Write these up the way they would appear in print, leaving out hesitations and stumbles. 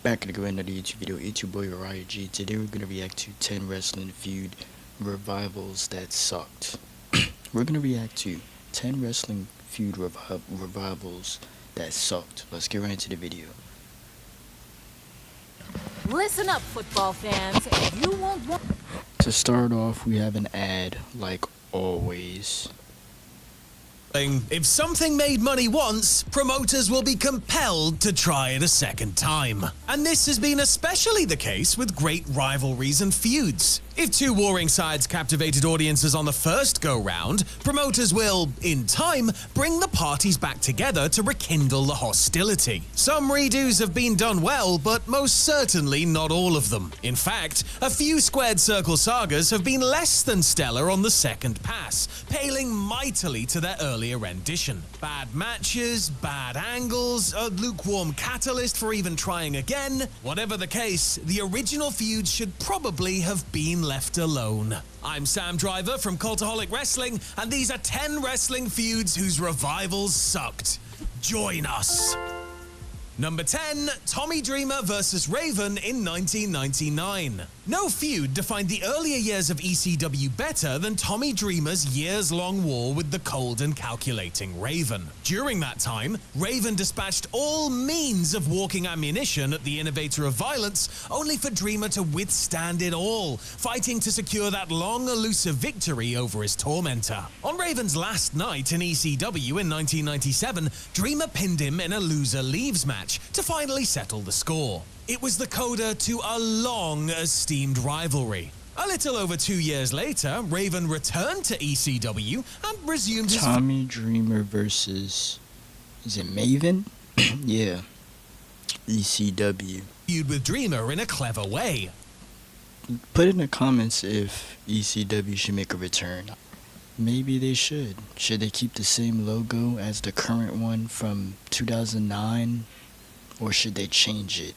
Back at another YouTube video. It's your boy Rivalry G. Today we're gonna react to 10 wrestling feud revivals that sucked. We're gonna react to 10 wrestling feud revivals that sucked. Let's get right into the video. Listen up, football fans. You won't want. To start off, we have an ad, like always. If something made money once, promoters will be compelled to try it a second time. And this has been especially the case with great rivalries and feuds. If two warring sides captivated audiences on the first go-round, promoters will, in time, bring the parties back together to rekindle the hostility. Some redos have been done well, but most certainly not all of them. In fact, a few squared circle sagas have been less than stellar on the second pass, paling mightily to their earlier rendition. Bad matches, bad angles, a lukewarm catalyst for even trying again. Whatever the case, the original feud should probably have been left alone. I'm Sam Driver from Cultaholic Wrestling, and these are 10 wrestling feuds whose revivals sucked. Join us. Number 10, Tommy Dreamer vs. Raven in 1999. No feud defined the earlier years of ECW better than Tommy Dreamer's years-long war with the cold and calculating Raven. During that time, Raven dispatched all means of walking ammunition at the innovator of violence, only for Dreamer to withstand it all, fighting to secure that long elusive victory over his tormentor. On Raven's last night in ECW in 1997, Dreamer pinned him in a loser leaves match to finally settle the score. It was the coda to a long esteemed rivalry. A little over 2 years later, Raven returned to ECW and resumed his Tommy Dreamer versus... is it Maven? Yeah. ECW. feud with Dreamer in a clever way. Put in the comments if ECW should make a return. Maybe they should. Should they keep the same logo as the current one from 2009? Or should they change it?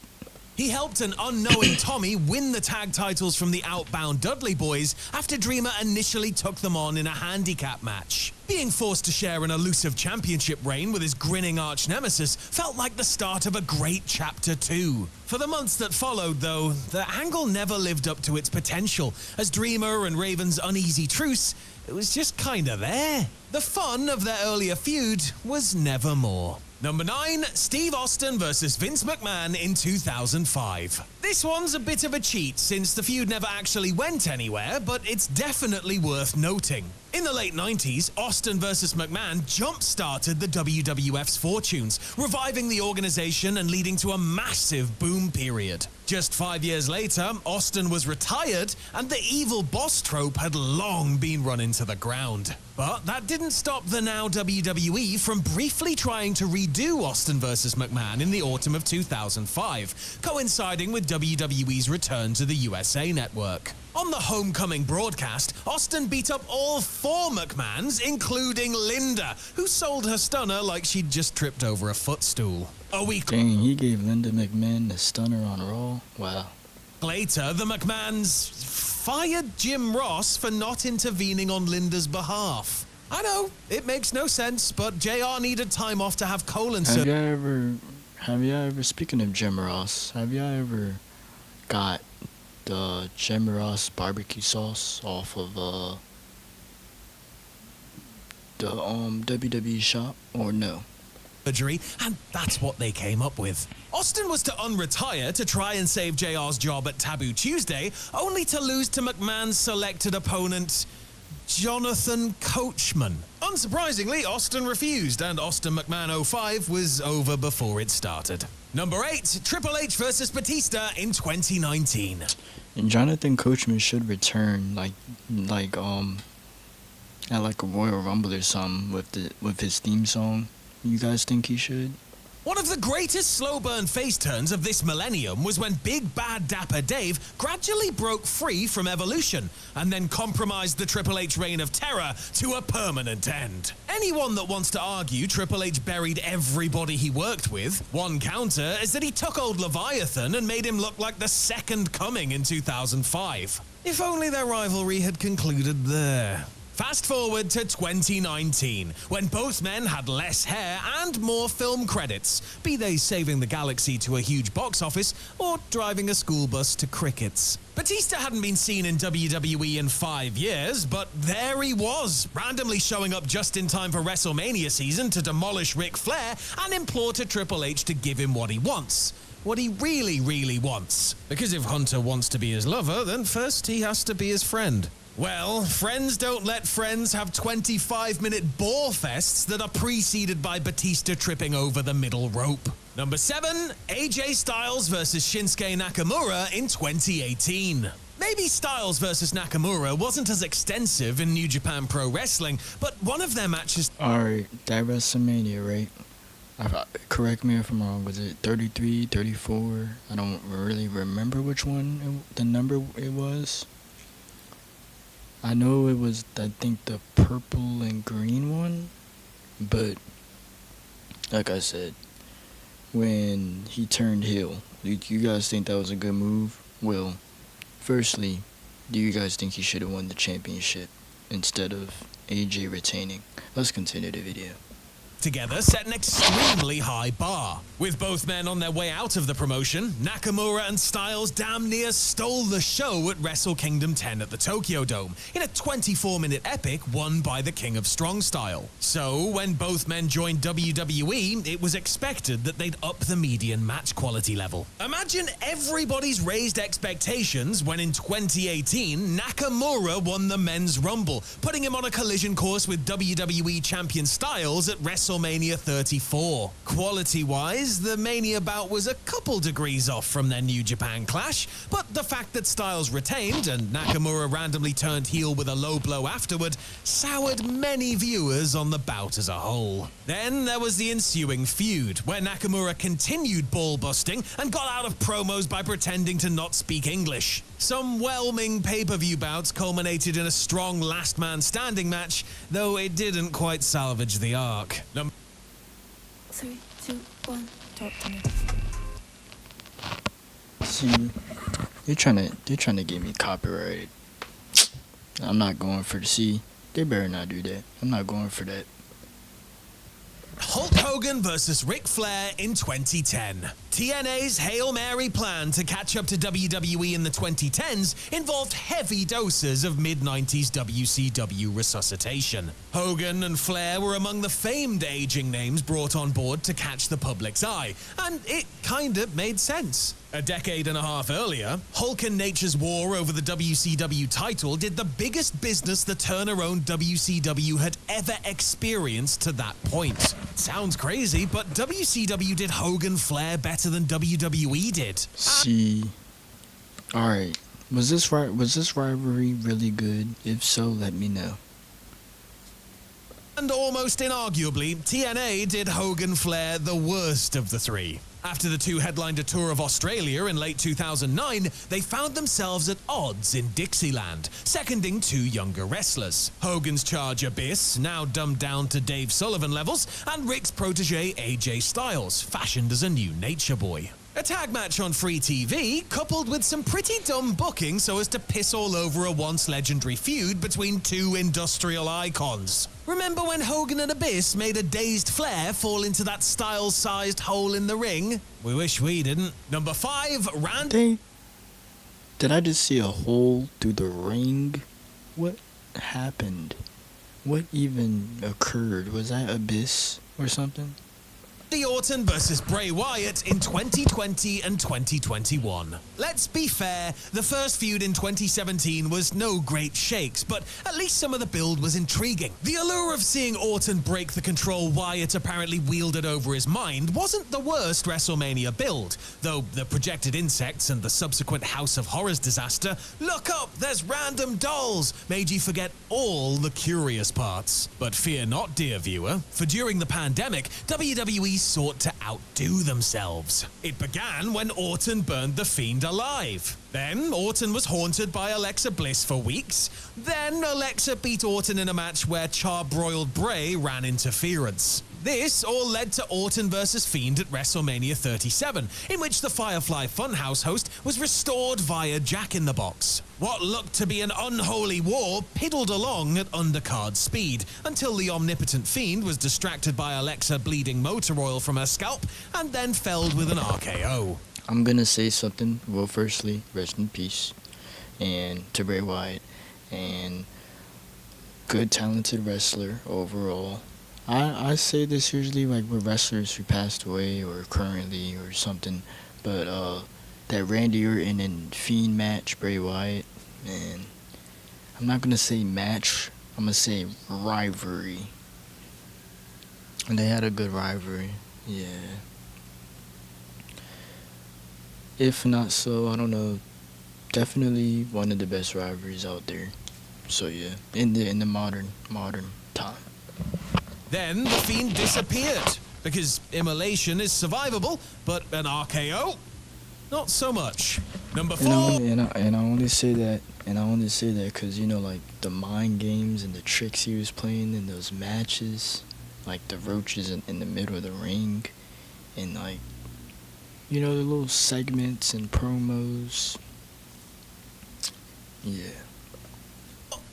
He helped an unknowing Tommy win the tag titles from the outbound Dudley Boys after Dreamer initially took them on in a handicap match. Being forced to share an elusive championship reign with his grinning arch nemesis felt like the start of a great chapter 2. For the months that followed, though, the angle never lived up to its potential, as Dreamer and Raven's uneasy truce, it was just kinda there. The fun of their earlier feud was never more. Number 9, Steve Austin vs. Vince McMahon in 2005. This one's a bit of a cheat since the feud never actually went anywhere, but it's definitely worth noting. In the late 90s, Austin vs. McMahon jump-started the WWF's fortunes, reviving the organization and leading to a massive boom period. Just 5 years later, Austin was retired, and the evil boss trope had long been run into the ground. But that didn't stop the now WWE from briefly trying to redo Austin vs. McMahon in the autumn of 2005, coinciding with WWE's return to the USA Network. On the homecoming broadcast, Austin beat up all 4 McMahons, including Linda, who sold her stunner like she'd just tripped over a footstool. A week Dang, he gave Linda McMahon the stunner on Raw? Wow. later, the McMahons fired Jim Ross for not intervening on Linda's behalf. I know, it makes no sense, but JR needed time off to have colon surgery. Have you ever, speaking of Jim Ross, have you ever got the Jim Ross barbecue sauce off of the WWE shop, or no? And that's what they came up with. Austin was to unretire to try and save JR's job at Taboo Tuesday, only to lose to McMahon's selected opponent, Jonathan Coachman. Unsurprisingly, Austin refused, and Austin McMahon 05 was over before it started. Number 8, Triple H vs. Batista in 2019. And Jonathan Coachman should return, at like a Royal Rumble or something with his theme song. You guys think he should? One of the greatest slow burn face turns of this millennium was when Big Bad Dapper Dave gradually broke free from Evolution and then compromised the Triple H reign of terror to a permanent end. Anyone that wants to argue Triple H buried everybody he worked with, one counter is that he took old Leviathan and made him look like the second coming in 2005. If only their rivalry had concluded there. Fast forward to 2019, when both men had less hair and more film credits, be they saving the galaxy to a huge box office or driving a school bus to crickets. Batista hadn't been seen in WWE in 5 years, but there he was, randomly showing up just in time for WrestleMania season to demolish Ric Flair and implore to Triple H to give him what he wants. What he really, really wants. Because if Hunter wants to be his lover, then first he has to be his friend. Well, friends don't let friends have 25-minute bore fests that are preceded by Batista tripping over the middle rope. Number 7, AJ Styles versus Shinsuke Nakamura in 2018. Maybe Styles versus Nakamura wasn't as extensive in New Japan Pro Wrestling, but one of their matches... Alright, that WrestleMania, right? Correct me if I'm wrong, was it 33, 34? I don't really remember which one, the number it was. I know it was, I think, the purple and green one, but like I said, when he turned heel, you guys think that was a good move? Well, firstly, do you guys think he should have won the championship instead of AJ retaining? Let's continue the video. Together set an extremely high bar. With both men on their way out of the promotion, Nakamura and Styles damn near stole the show at Wrestle Kingdom 10 at the Tokyo Dome in a 24-minute epic won by the King of Strong Style. So, when both men joined WWE, it was expected that they'd up the median match quality level. Imagine everybody's raised expectations when in 2018, Nakamura won the Men's Rumble, putting him on a collision course with WWE Champion Styles at WrestleMania 34. Quality-wise, the Mania bout was a couple degrees off from their New Japan clash, but the fact that Styles retained and Nakamura randomly turned heel with a low blow afterward soured many viewers on the bout as a whole. Then there was the ensuing feud, where Nakamura continued ball-busting and got out of promos by pretending to not speak English. Some whelming pay-per-view bouts culminated in a strong last man standing match, though it didn't quite salvage the arc. 3, 2, 1, talk to me. See, they're trying to get me copyrighted. I'm not going for the C. They better not do that. I'm not going for that. Hulk Hogan versus Ric Flair in 2010. TNA's Hail Mary plan to catch up to WWE in the 2010s involved heavy doses of mid-90s WCW resuscitation. Hogan and Flair were among the famed aging names brought on board to catch the public's eye, and it kinda made sense. A decade and a half earlier, Hulk and Nature's war over the WCW title did the biggest business the Turner-owned WCW had ever experienced to that point. Sounds crazy, but WCW did Hogan Flair better than WWE did. See, alright, was this rivalry really good? If so, let me know. And almost inarguably, TNA did Hogan Flair the worst of the three. After the two headlined a tour of Australia in late 2009, they found themselves at odds in Dixieland, seconding two younger wrestlers. Hogan's charge Abyss, now dumbed down to Dave Sullivan levels, and Rick's protege AJ Styles, fashioned as a new nature boy. A tag match on free TV, coupled with some pretty dumb booking so as to piss all over a once legendary feud between two industrial icons. Remember when Hogan and Abyss made a dazed Flair fall into that Styles-sized hole in the ring? We wish we didn't. Number 5, Did I just see a hole through the ring? What happened? What even occurred? Was that Abyss or something? Randy Orton versus Bray Wyatt in 2020 and 2021. Let's be fair, the first feud in 2017 was no great shakes, but at least some of the build was intriguing. The allure of seeing Orton break the control Wyatt apparently wielded over his mind wasn't the worst WrestleMania build, though the projected insects and the subsequent House of Horrors disaster, look up, there's random dolls, made you forget all the curious parts. But fear not, dear viewer, for during the pandemic, WWE sought to outdo themselves. It began when Orton burned The Fiend alive. Then Orton was haunted by Alexa Bliss for weeks. Then Alexa beat Orton in a match where charbroiled Bray ran interference. This all led to Orton vs. Fiend at WrestleMania 37, in which the Firefly Funhouse host was restored via Jack in the Box. What looked to be an unholy war piddled along at undercard speed, until the omnipotent Fiend was distracted by Alexa bleeding motor oil from her scalp, and then felled with an RKO. I'm gonna say something. Well, firstly, rest in peace, and to Bray Wyatt, and good, talented wrestler overall. I say this usually like with wrestlers who passed away or currently or something, but that Randy Orton and Fiend match, Bray Wyatt, man, I'm not gonna say match, I'm gonna say rivalry. And they had a good rivalry, yeah. If not so, I don't know, definitely one of the best rivalries out there. So yeah, in the modern time. Then the Fiend disappeared, because immolation is survivable, but an RKO? Not so much. Number 4. And I only say that because, you know, like the mind games and the tricks he was playing in those matches, like the roaches in the middle of the ring, and like, you know, the little segments and promos. Yeah.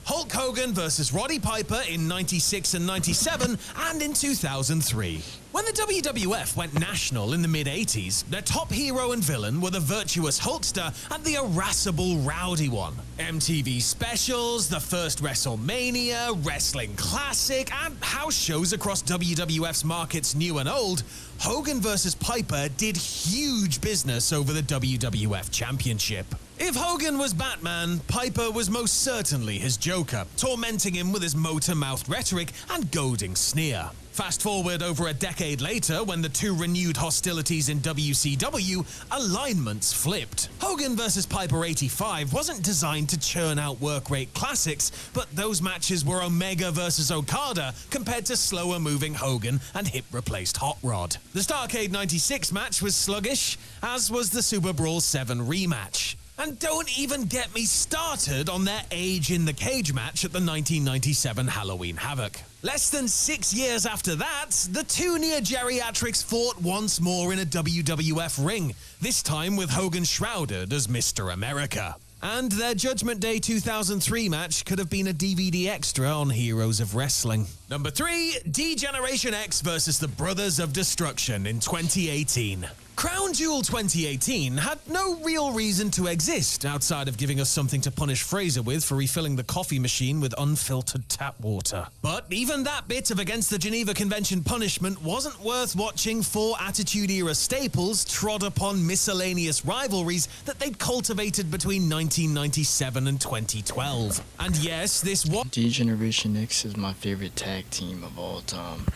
Hulk Hogan versus Roddy Piper in 96 and 97 and in 2003. When the WWF went national in the mid-80s, their top hero and villain were the virtuous Hulkster and the irascible Rowdy One. MTV specials, the first WrestleMania, Wrestling Classic, and house shows across WWF's markets new and old, Hogan vs. Piper did huge business over the WWF Championship. If Hogan was Batman, Piper was most certainly his Joker, tormenting him with his motor-mouthed rhetoric and goading sneer. Fast forward over a decade later, when the two renewed hostilities in WCW, alignments flipped. Hogan vs. Piper 85 wasn't designed to churn out work rate classics, but those matches were Omega vs. Okada compared to slower moving Hogan and hip replaced Hot Rod. The Starrcade 96 match was sluggish, as was the Super Brawl 7 rematch. And don't even get me started on their Age in the Cage match at the 1997 Halloween Havoc. Less than 6 years after that, the two near geriatrics fought once more in a WWF ring, this time with Hogan shrouded as Mr. America. And their Judgment Day 2003 match could have been a DVD extra on Heroes of Wrestling. Number 3, D-Generation X versus the Brothers of Destruction in 2018. Crown Jewel 2018 had no real reason to exist outside of giving us something to punish Fraser with for refilling the coffee machine with unfiltered tap water. But even that bit of against the Geneva Convention punishment wasn't worth watching four Attitude Era staples trod upon miscellaneous rivalries that they'd cultivated between 1997 and 2012. And yes, this was D-Generation X is my favorite tag team of all time.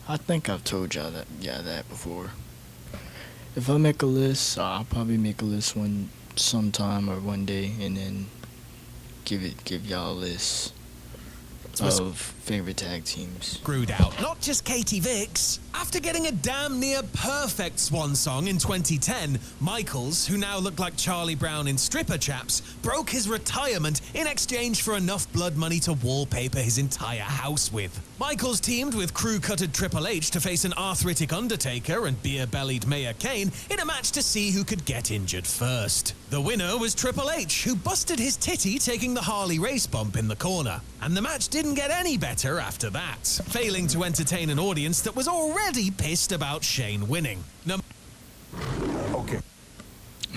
I think I've told y'all that before. If I make a list, I'll probably make a list sometime or one day, and then give y'all a list of favorite tag teams. Screwed out. Not just Katie Vicks. After getting a damn near perfect swan song in 2010, Michaels, who now looked like Charlie Brown in stripper chaps, broke his retirement in exchange for enough blood money to wallpaper his entire house with. Michaels teamed with crew-cutted Triple H to face an arthritic Undertaker and beer-bellied Mayor Kane in a match to see who could get injured first. The winner was Triple H, who busted his titty taking the Harley race bump in the corner. And the match didn't get any better after that, failing to entertain an audience that was already pissed about Shane winning. Okay.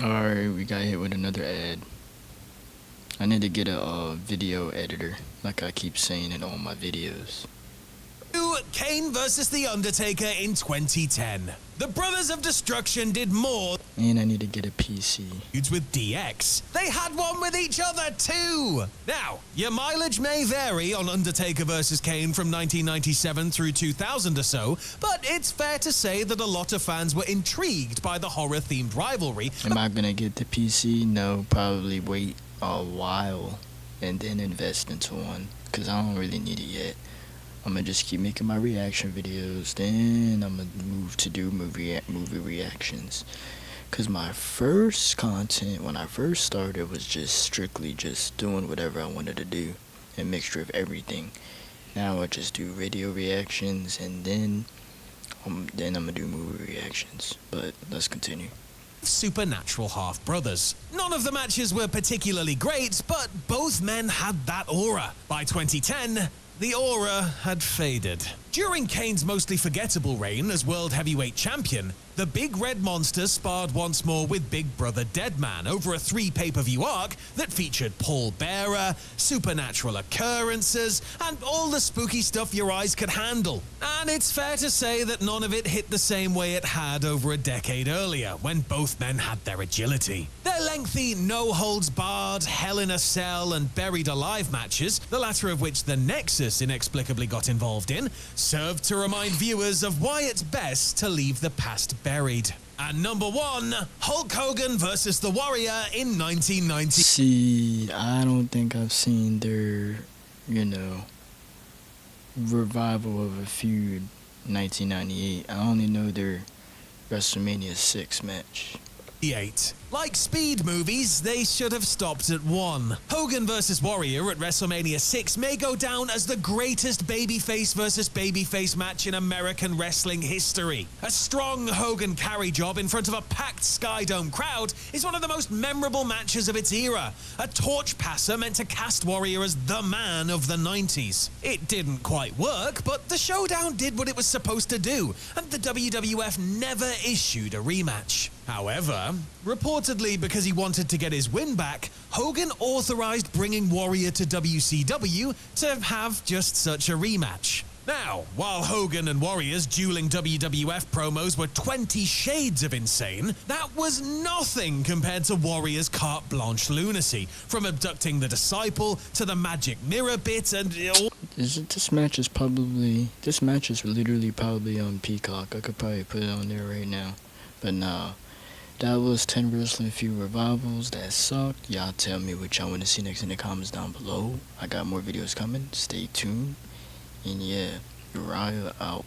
Alright, we got hit with another ad. I need to get a video editor, like I keep saying in all my videos. Kane versus The Undertaker in 2010. The Brothers of Destruction did more And I need to get a PC. feuds with DX. They had one with each other too! Now, your mileage may vary on Undertaker versus Kane from 1997 through 2000 or so, but it's fair to say that a lot of fans were intrigued by the horror-themed rivalry. Am I gonna get the PC? No, probably wait a while and then invest into one, because I don't really need it yet. I'm gonna just keep making my reaction videos, then I'm gonna move to do movie reactions. Cause my first content when I first started was just strictly just doing whatever I wanted to do, a mixture of everything. Now I just do video reactions, and then Then I'm gonna do movie reactions. But let's continue. Supernatural half-brothers. None of the matches were particularly great, but both men had that aura. By 2010, the aura had faded. During Kane's mostly forgettable reign as World Heavyweight Champion, the Big Red Monster sparred once more with Big Brother Deadman over a 3 pay-per-view arc that featured Paul Bearer, supernatural occurrences, and all the spooky stuff your eyes could handle. And it's fair to say that none of it hit the same way it had over a decade earlier, when both men had their agility. Their lengthy, no-holds-barred, Hell in a Cell and Buried Alive matches, the latter of which the Nexus inexplicably got involved in, served to remind viewers of why it's best to leave the past buried. And number 1, Hulk Hogan versus The Warrior in 1990. See, I don't think I've seen their, revival of a feud 1998. I only know their WrestleMania 6 match. 8. Like Speed movies, they should have stopped at 1. Hogan vs. Warrior at WrestleMania 6 may go down as the greatest babyface versus babyface match in American wrestling history. A strong Hogan carry job in front of a packed Skydome crowd is one of the most memorable matches of its era. A torch passer meant to cast Warrior as the man of the 90s. It didn't quite work, but the showdown did what it was supposed to do, and the WWF never issued a rematch. However, reportedly because he wanted to get his win back, Hogan authorized bringing Warrior to WCW to have just such a rematch. Now, while Hogan and Warrior's dueling WWF promos were 20 shades of insane, that was nothing compared to Warrior's carte blanche lunacy, from abducting the disciple to the magic mirror bit and... This match is literally probably on Peacock. I could probably put it on there right now. But nah. That was 10 Wrestling Feud revivals that sucked. Y'all tell me what y'all want to see next in the comments down below. I got more videos coming. Stay tuned. And yeah, Uriah out.